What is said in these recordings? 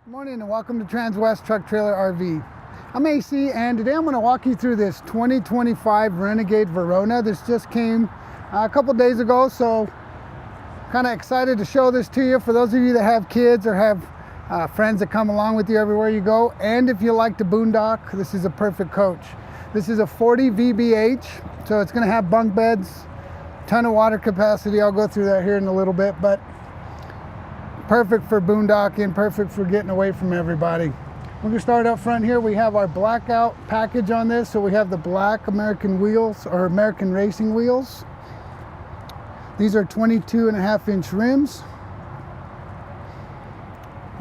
Good morning and welcome to Transwest Truck Trailer RV. I'm AC and today I'm going to walk you through this 2025 Renegade Verona. This just came a couple days ago, so kind of excited to show this to you for those of you that have kids or have friends that come along with you everywhere you go. And if you like to boondock, this is a perfect coach. This is a 40VBH, so it's going to have bunk beds, ton of water capacity. I'll go through that here in a little bit, but perfect for boondocking, perfect for getting away from everybody. We're going to start up front here. We have our blackout package on this. So we have the black American wheels or American racing wheels. These are 22.5-inch rims.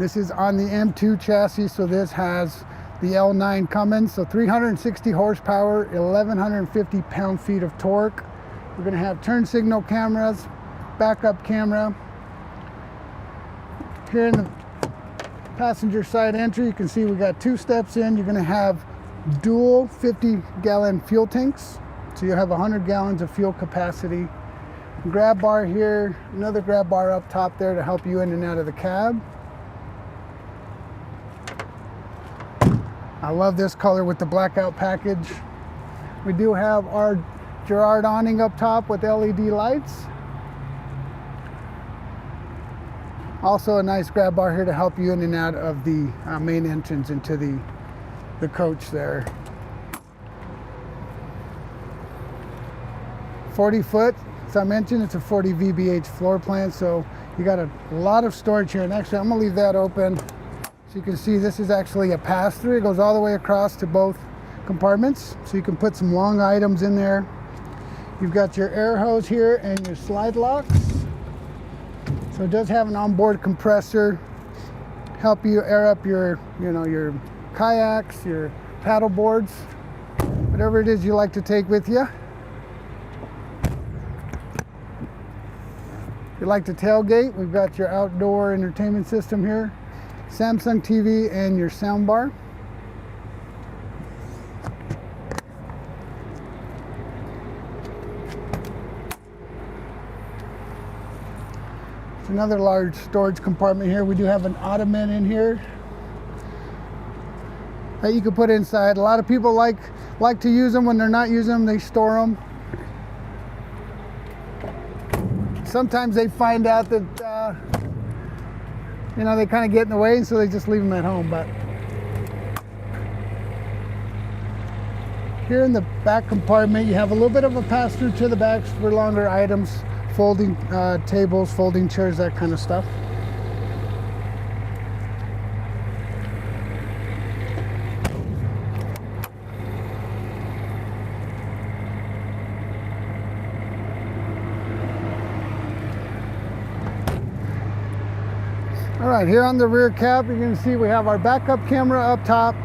This is on the M2 chassis, so this has the L9 Cummins, so 360 horsepower, 1,150 pound-feet of torque. We're going to have turn signal cameras, backup camera. Here in the passenger side entry, you can see we got 2 steps in. You're going to have dual 50-gallon fuel tanks, so you'll have 100 gallons of fuel capacity. Grab bar here, another grab bar up top there to help you in and out of the cab. I love this color with the blackout package. We do have our Girard awning up top with LED lights. Also a nice grab bar here to help you in and out of the main entrance into the coach there. 40 foot, as I mentioned, it's a 40 VBH floor plan, so you got a lot of storage here. And actually, I'm gonna leave that open so you can see this is actually a pass-through. It goes all the way across to both compartments, so you can put some long items in there. You've got your air hose here and your slide locks. So it does have an onboard compressor, help you air up your kayaks, your paddle boards, whatever it is you like to take with you. If you like to tailgate, we've got your outdoor entertainment system here, Samsung TV and your sound bar. Another large storage compartment here. We do have an ottoman in here that you can put inside. A lot of people like to use them. When they're not using them, they store them. Sometimes they find out that they kind of get in the way, and so they just leave them at home. But here in the back compartment, you have a little bit of a pass-through to the back for longer items. Folding tables, folding chairs, that kind of stuff. All right, here on the rear cap, you can see we have our backup camera up top.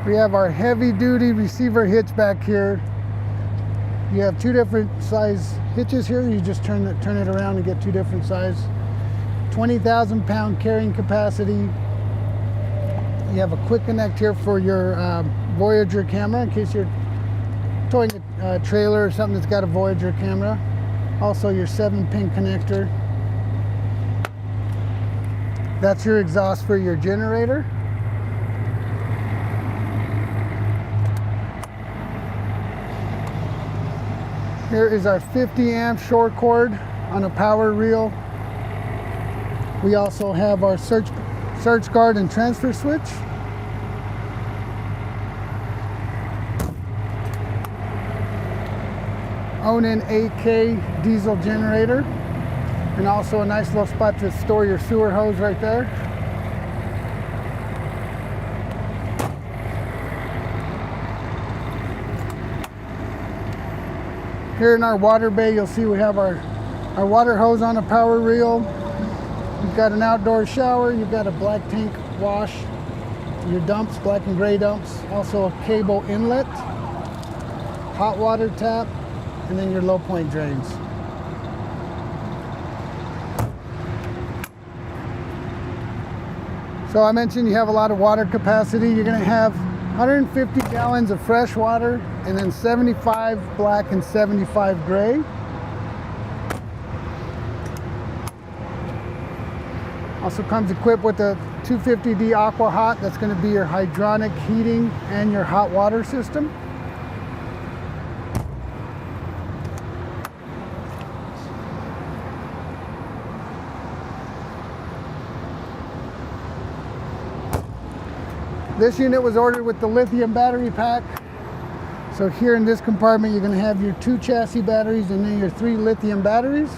We have our heavy-duty receiver hitch back here. You have 2 different size hitches here. You just turn it around and get 2 different size. 20,000 pound carrying capacity. You have a quick connect here for your Voyager camera in case you're towing a trailer or something that's got a Voyager camera. Also your 7-pin connector. That's your exhaust for your generator. Here is our 50 amp short cord on a power reel. We also have our search guard and transfer switch. Onan 8K diesel generator. And also a nice little spot to store your sewer hose right there. Here in our water bay, you'll see we have our water hose on a power reel. You've got an outdoor shower. You've got a black tank wash. Your dumps, black and gray dumps. Also a cable inlet, hot water tap, and then your low point drains. So I mentioned you have a lot of water capacity. You're going to have 150 gallons of fresh water, and then 75 black and 75 gray. Also comes equipped with a 250D Aqua Hot. That's going to be your hydronic heating and your hot water system. This unit was ordered with the lithium battery pack. So here in this compartment, you're going to have your 2 chassis batteries and then your 3 lithium batteries.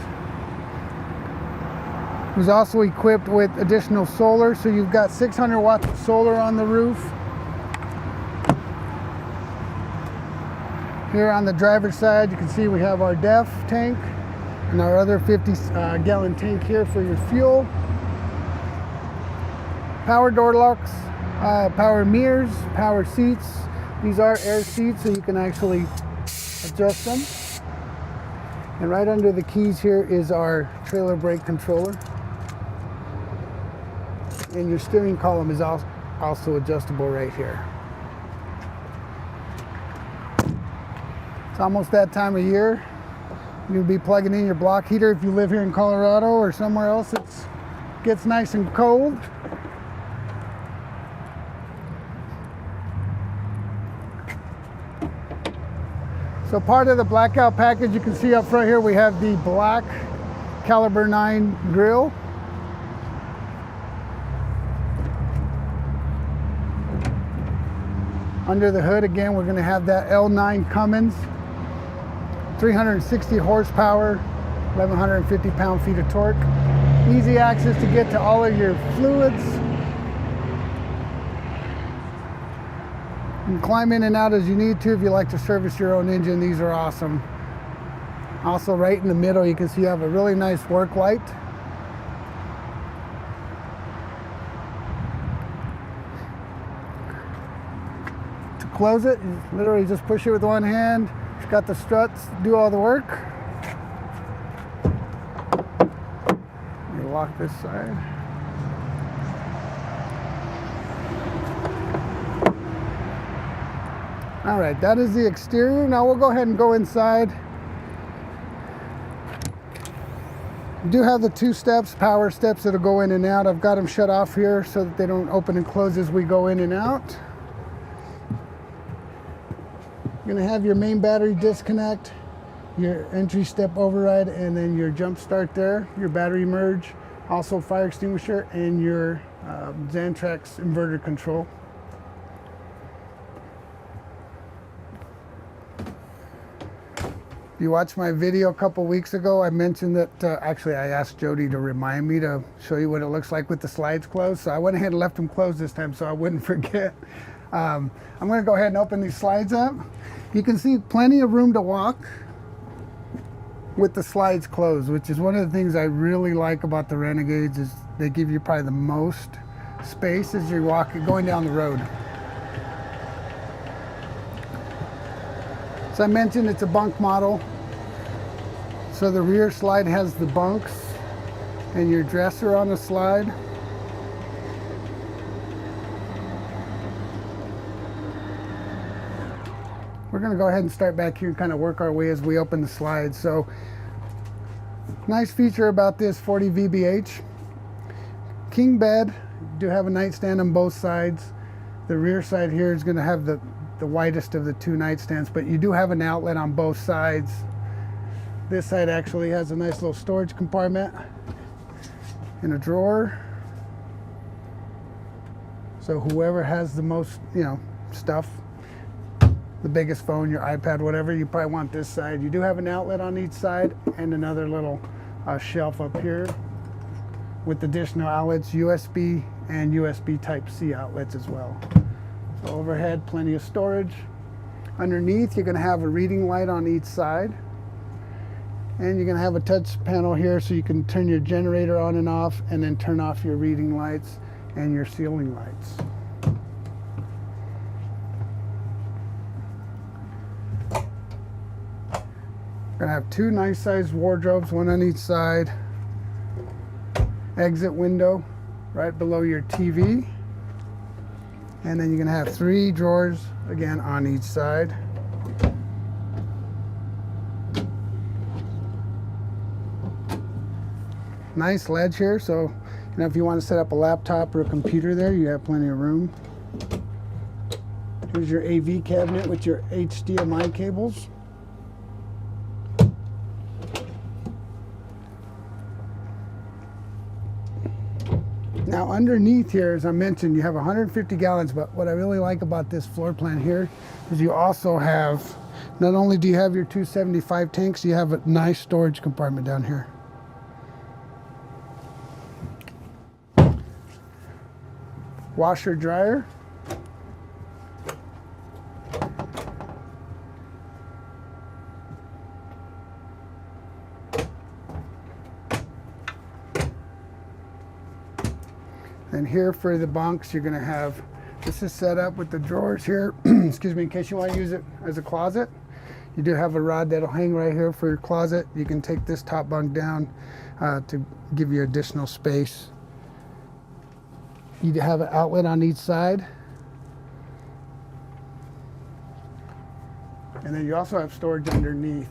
It was also equipped with additional solar, so you've got 600 watts of solar on the roof. Here on the driver's side, you can see we have our DEF tank and our other 50-gallon tank here for your fuel. Power door locks, power mirrors, power seats. These are air seats, so you can actually adjust them. And right under the keys here is our trailer brake controller. And your steering column is also adjustable right here. It's almost that time of year. You'll be plugging in your block heater if you live here in Colorado or somewhere else. It gets nice and cold. So part of the blackout package, you can see up front here, we have the black caliber 9 grill. Under the hood, again, we're going to have that L9 Cummins, 360 horsepower, 1,150 pound-feet of torque. Easy access to get to all of your fluids. You can climb in and out as you need to if you like to service your own engine. These are awesome. Also, right in the middle, you can see you have a really nice work light. Close it, you literally just push it with one hand. It's got the struts, do all the work. You lock this side. All right, that is the exterior. Now we'll go ahead and go inside. You do have the 2 steps, power steps that'll go in and out. I've got them shut off here so that they don't open and close as we go in and out. You're going to have your main battery disconnect, your entry step override, and then your jump start there, your battery merge, also fire extinguisher, and your Xantrax inverter control. If you watched my video a couple weeks ago, I mentioned that, actually I asked Jody to remind me to show you what it looks like with the slides closed. So I went ahead and left them closed this time so I wouldn't forget. I'm going to go ahead and open these slides up. You can see plenty of room to walk with the slides closed, which is one of the things I really like about the Renegades is they give you probably the most space as you're going down the road. So I mentioned it's a bunk model. So the rear slide has the bunks and your dresser on the slide. We're going to go ahead and start back here and kind of work our way as we open the slides. So nice feature about this 40VBH. King bed, you do have a nightstand on both sides. The rear side here is going to have the widest of the 2 nightstands, but you do have an outlet on both sides. This side actually has a nice little storage compartment and a drawer. So whoever has the most, stuff, the biggest phone, your iPad, whatever, you probably want this side. You do have an outlet on each side and another little shelf up here with additional outlets, USB and USB Type-C outlets as well. So overhead, plenty of storage. Underneath, you're going to have a reading light on each side. And you're going to have a touch panel here so you can turn your generator on and off and then turn off your reading lights and your ceiling lights. We're going to have 2 nice sized wardrobes, one on each side. Exit window right below your TV. And then you're going to have 3 drawers, again, on each side. Nice ledge here, so Now, if you want to set up a laptop or a computer there, you have plenty of room. Here's your AV cabinet with your HDMI cables. Now underneath here, as I mentioned, you have 150 gallons, but what I really like about this floor plan here is you also have, not only do you have your 275 tanks, you have a nice storage compartment down here. Washer dryer. And here for the bunks, you're going to have, this is set up with the drawers here, excuse me, in case you want to use it as a closet. You do have a rod that'll hang right here for your closet. You can take this top bunk down to give you additional space. You have an outlet on each side. And then you also have storage underneath.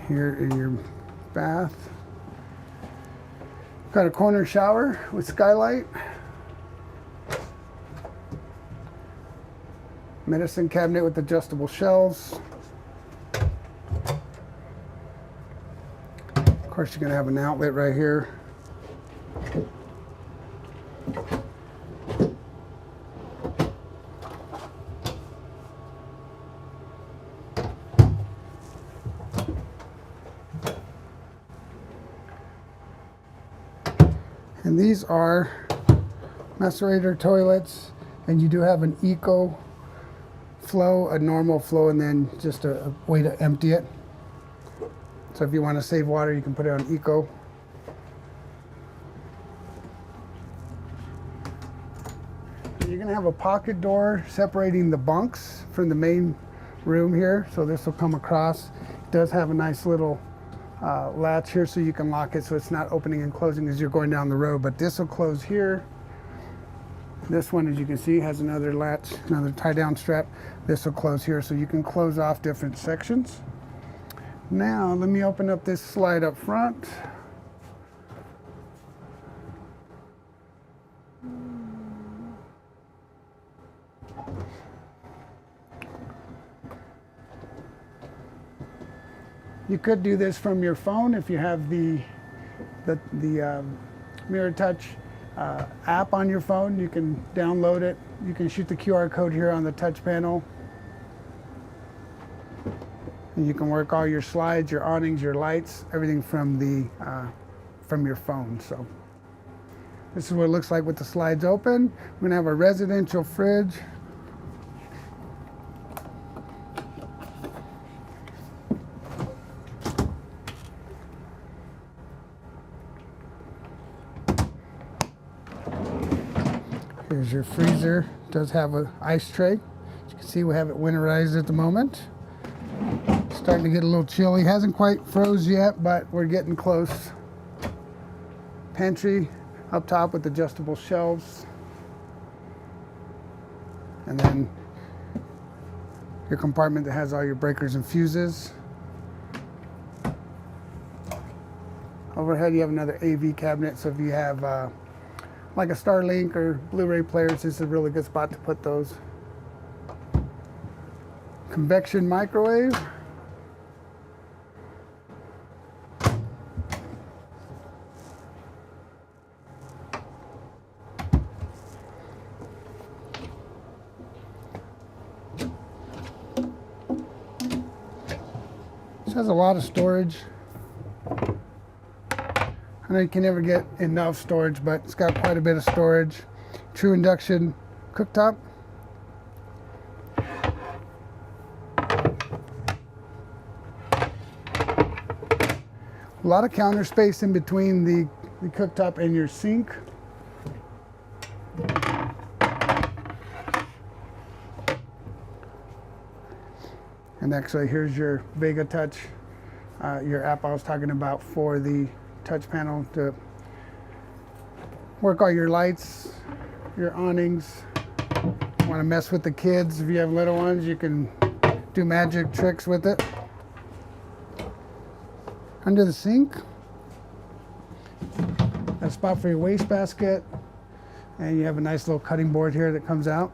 Here is your bath. Got a corner shower with skylight. Medicine cabinet with adjustable shelves. Of course, you're going to have an outlet right here. And these are macerator toilets, and you do have an eco flow, a normal flow, and then just a way to empty it. So if you want to save water, you can put it on eco. You're going to have a pocket door separating the bunks from the main room here, so this will come across. It does have a nice little latch here so you can lock it so it's not opening and closing as you're going down the road, but this will close here. This one, as you can see, has another latch, another tie down strap. This will close here so you can close off different sections. Now let me open up this slide up front. You could do this from your phone if you have the Mirror Touch app on your phone. You can download it. You can shoot the QR code here on the touch panel. And you can work all your slides, your awnings, your lights, everything from your phone. So this is what it looks like with the slides open. We're gonna have a residential fridge. Here's your freezer. It does have an ice tray. As you can see, we have it winterized at the moment. Starting to get a little chilly. Hasn't quite froze yet, but we're getting close. Pantry up top with adjustable shelves. And then your compartment that has all your breakers and fuses. Overhead, you have another AV cabinet, so if you have like a Starlink or Blu-ray players, this is a really good spot to put those. Convection microwave. This has a lot of storage. I know you can never get enough storage, but it's got quite a bit of storage. True induction cooktop. A lot of counter space in between the cooktop and your sink. And actually, here's your Vega Touch, your app I was talking about for the touch panel to work all your lights, your awnings, Want to mess with the kids? If you have little ones, you can do magic tricks with it. Under the sink, a spot for your wastebasket, and you have a nice little cutting board here that comes out.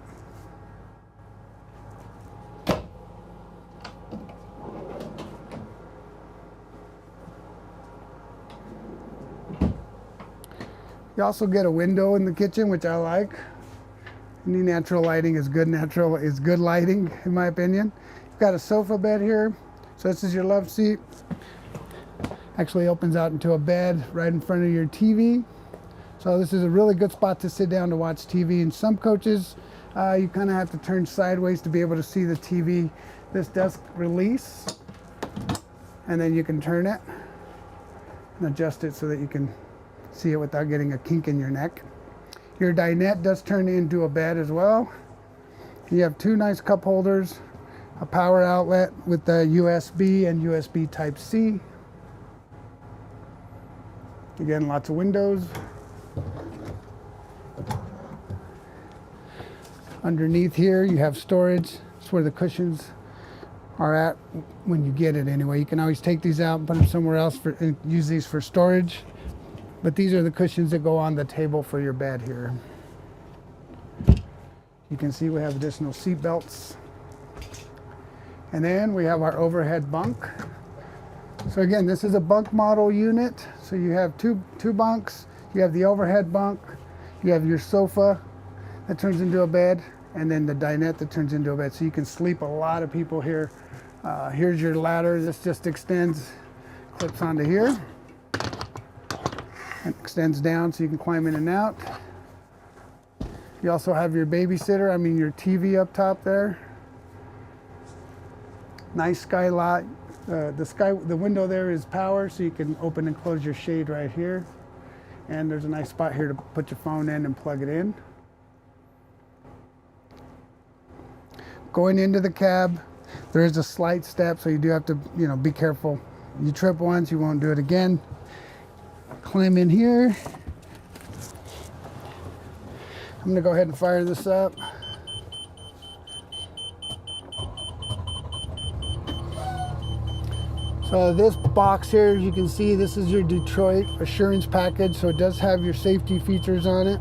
You also get a window in the kitchen, which I like. Any natural lighting is good lighting, in my opinion. You've got a sofa bed here. So this is your love seat. Actually opens out into a bed right in front of your TV. So this is a really good spot to sit down to watch TV. In some coaches, you kind of have to turn sideways to be able to see the TV. This does release, and then you can turn it and adjust it so that you can see it without getting a kink in your neck. Your dinette does turn into a bed as well. You have two nice cup holders, a power outlet with the USB and USB Type-C. Again, lots of windows. Underneath here, you have storage. That's where the cushions are at when you get it anyway. You can always take these out and put them somewhere else and use these for storage. But these are the cushions that go on the table for your bed here. You can see we have additional seat belts. And then we have our overhead bunk. So again, this is a bunk model unit. So you have two bunks. You have the overhead bunk. You have your sofa that turns into a bed, and then the dinette that turns into a bed. So you can sleep a lot of people here. Here's your ladder. This just extends, clips onto here. And extends down so you can climb in and out. You also have your babysitter, your TV up top there. Nice skylight. The window there is power, so you can open and close your shade right here. And there's a nice spot here to put your phone in and plug it in. Going into the cab, there is a slight step, so you do have to, be careful. You trip once, you won't do it again. Climb in here. I'm gonna go ahead and fire this up. So this box here, as you can see, this is your Detroit assurance package, so it does have your safety features on it.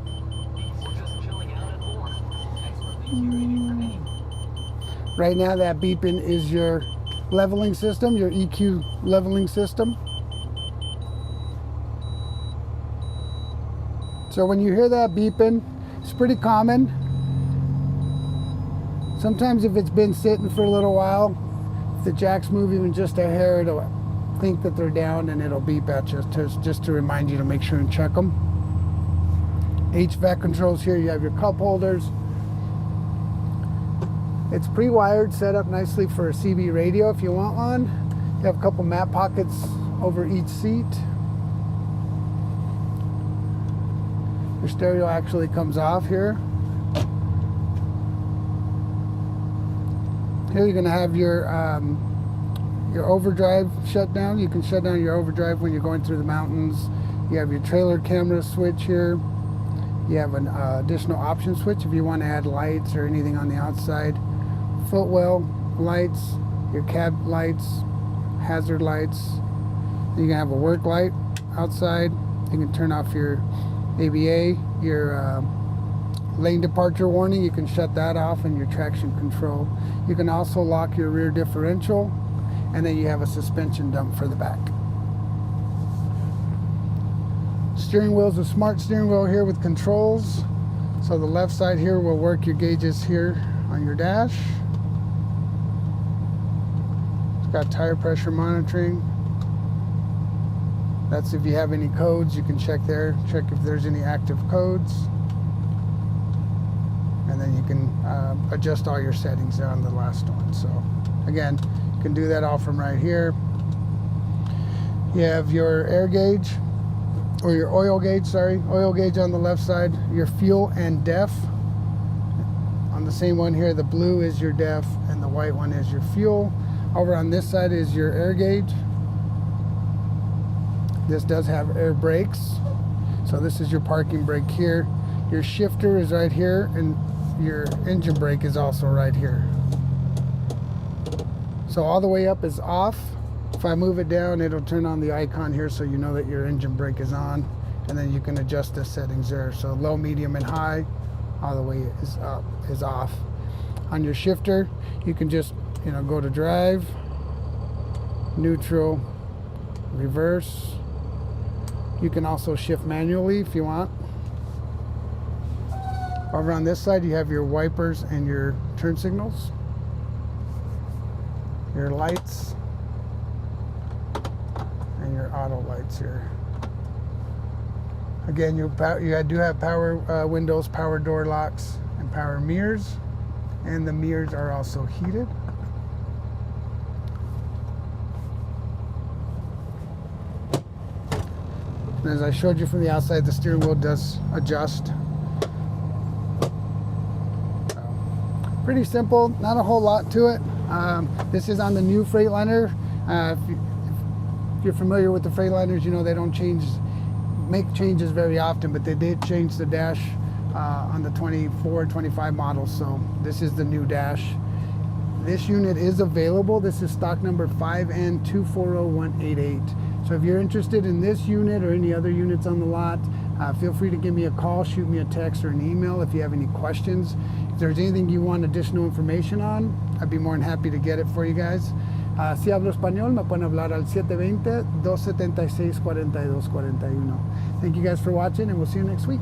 Right now that beeping is your leveling system, your EQ leveling system. So when you hear that beeping, it's pretty common. Sometimes if it's been sitting for a little while, if the jack's move even just a hair, it'll think that they're down and it'll beep at you just to remind you to make sure and check them. HVAC controls here, you have your cup holders. It's pre-wired, set up nicely for a CB radio if you want one. You have a couple mat pockets over each seat. Your stereo actually comes off here. Here you're going to have your overdrive shut down. You can shut down your overdrive when you're going through the mountains. You have your trailer camera switch here. You have an additional option switch if you want to add lights or anything on the outside. Footwell lights, your cab lights, hazard lights. You can have a work light outside. You can turn off your ABA, your lane departure warning, you can shut that off, and your traction control. You can also lock your rear differential, and then you have a suspension dump for the back. Steering wheel is a smart steering wheel here with controls. So the left side here will work your gauges here on your dash. It's got tire pressure monitoring. That's if you have any codes, you can check there, check if there's any active codes. And then you can adjust all your settings there on the last one. So again, you can do that all from right here. You have your air gauge, or your oil gauge, oil gauge on the left side, your fuel and def. On the same one here, the blue is your def and the white one is your fuel. Over on this side is your air gauge. This does have air brakes. So this is your parking brake here. Your shifter is right here, and your engine brake is also right here. So all the way up is off. If I move it down, it'll turn on the icon here so you know that your engine brake is on, and then you can adjust the settings there. So low, medium, and high, all the way is up, is off. On your shifter, you can just, you know, go to drive, neutral, reverse. You can also shift manually if you want. Over on this side, you have your wipers and your turn signals, your lights, and your auto lights here. Again, you do have power windows, power door locks, and power mirrors, and the mirrors are also heated. And as I showed you from the outside, the steering wheel does adjust. Pretty simple, not a whole lot to it. This is on the new Freightliner. If you're familiar with the Freightliners, you know they don't make changes very often, but they did change the dash on the 24, 25 models. So this is the new dash. This unit is available. This is stock number 5N240188. So if you're interested in this unit or any other units on the lot, feel free to give me a call, shoot me a text or an email if you have any questions. If there's anything you want additional information on, I'd be more than happy to get it for you guys. Si hablo español, me pueden hablar al 720-276-4241. Thank you guys for watching, and we'll see you next week.